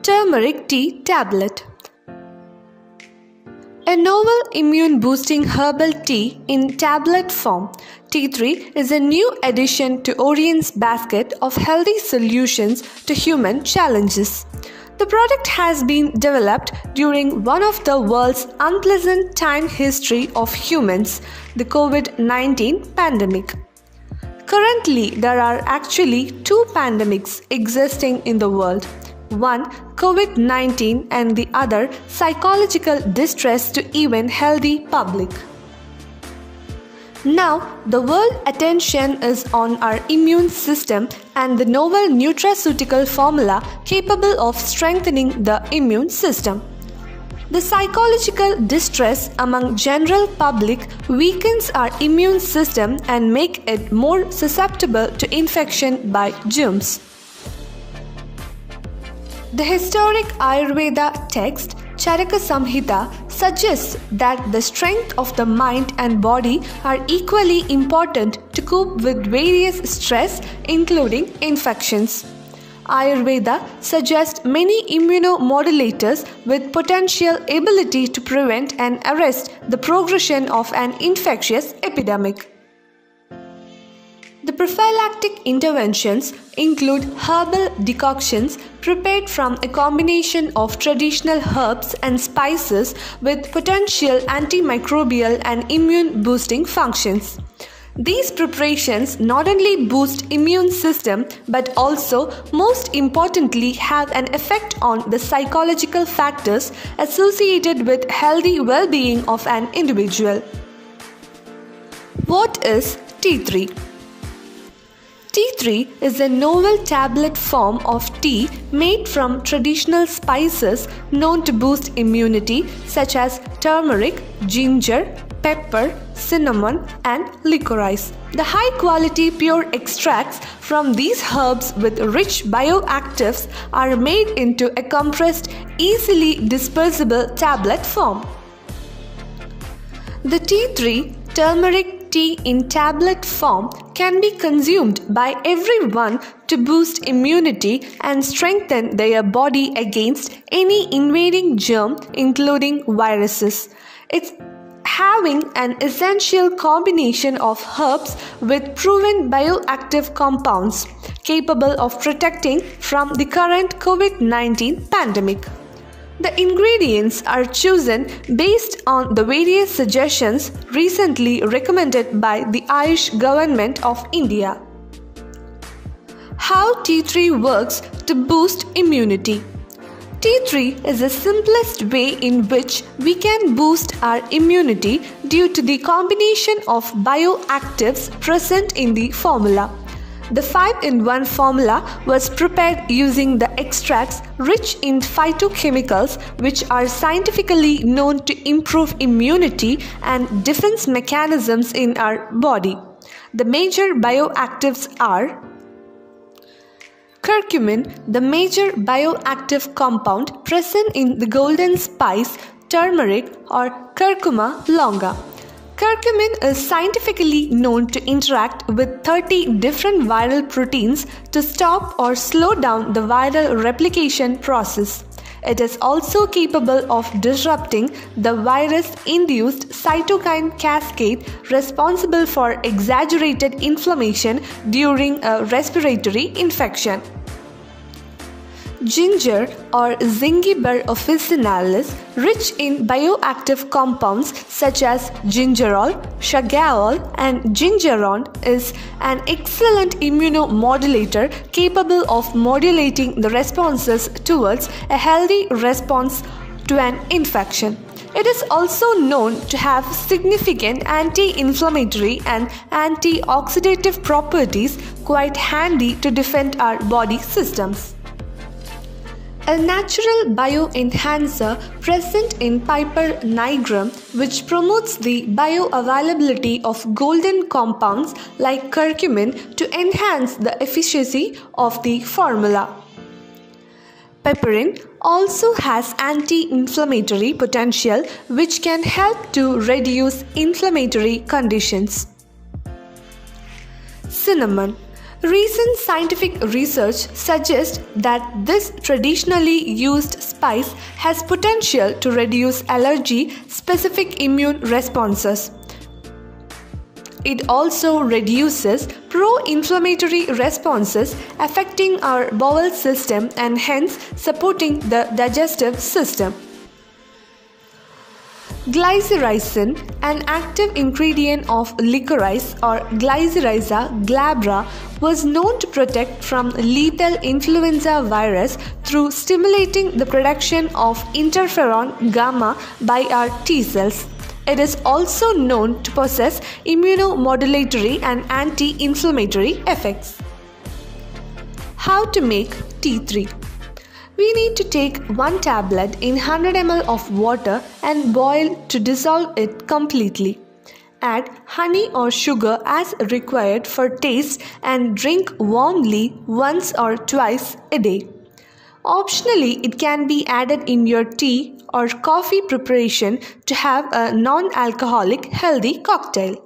turmeric tea tablet. A novel immune-boosting herbal tea in tablet form, Tea Tree is a new addition to Orion's basket of healthy solutions to human challenges. The product has been developed during one of the world's unpleasant time history of humans, the COVID-19 pandemic. Currently, there are actually two pandemics existing in the world. One, COVID-19, and the other, psychological distress to even healthy public. Now, the world attention is on our immune system and the novel nutraceutical formula capable of strengthening the immune system. The psychological distress among general public weakens our immune system and make it more susceptible to infection by germs. The historic Ayurveda text Charaka Samhita suggests that the strength of the mind and body are equally important to cope with various stress, including infections. Ayurveda suggests many immunomodulators with potential ability to prevent and arrest the progression of an infectious epidemic. The prophylactic interventions include herbal decoctions prepared from a combination of traditional herbs and spices with potential antimicrobial and immune-boosting functions. These preparations not only boost immune system but also, most importantly, have an effect on the psychological factors associated with healthy well-being of an individual. What is Tea Tree? Tea Tree is a novel tablet form of tea made from traditional spices known to boost immunity such as turmeric, ginger, pepper, cinnamon, and licorice. The high-quality pure extracts from these herbs with rich bioactives are made into a compressed, easily dispersible tablet form. The Tea Tree turmeric tea in tablet form can be consumed by everyone to boost immunity and strengthen their body against any invading germ, including viruses. It's having an essential combination of herbs with proven bioactive compounds capable of protecting from the current COVID-19 pandemic. The ingredients are chosen based on the various suggestions recently recommended by the Ayush Government of India. How tea tree works to boost immunity. Tea tree is the simplest way in which we can boost our immunity due to the combination of bioactives present in the formula. The 5-in-1 formula was prepared using the extracts rich in phytochemicals which are scientifically known to improve immunity and defense mechanisms in our body. The major bioactives are curcumin, the major bioactive compound present in the golden spice turmeric or Curcuma longa. Curcumin is scientifically known to interact with 30 different viral proteins to stop or slow down the viral replication process. It is also capable of disrupting the virus-induced cytokine cascade responsible for exaggerated inflammation during a respiratory infection. Ginger or Zingiber officinalis, rich in bioactive compounds such as gingerol, shagaol, and gingeron, is an excellent immunomodulator capable of modulating the responses towards a healthy response to an infection. It is also known to have significant anti-inflammatory and antioxidative properties, quite handy to defend our body systems. A natural bioenhancer present in Piper nigrum, which promotes the bioavailability of golden compounds like curcumin to enhance the efficacy of the formula. Piperine also has anti-inflammatory potential which can help to reduce inflammatory conditions. Cinnamon. Recent scientific research suggests that this traditionally used spice has potential to reduce allergy-specific immune responses. It also reduces pro-inflammatory responses affecting our bowel system and hence supporting the digestive system. Glycyrrhizin, an active ingredient of licorice or Glycyrrhiza glabra, was known to protect from lethal influenza virus through stimulating the production of interferon gamma by our T cells. It is also known to possess immunomodulatory and anti-inflammatory effects. How to make tea tree? We need to take 1 tablet in 100 ml of water and boil to dissolve it completely. Add honey or sugar as required for taste and drink warmly once or twice a day. Optionally, it can be added in your tea or coffee preparation to have a non-alcoholic healthy cocktail.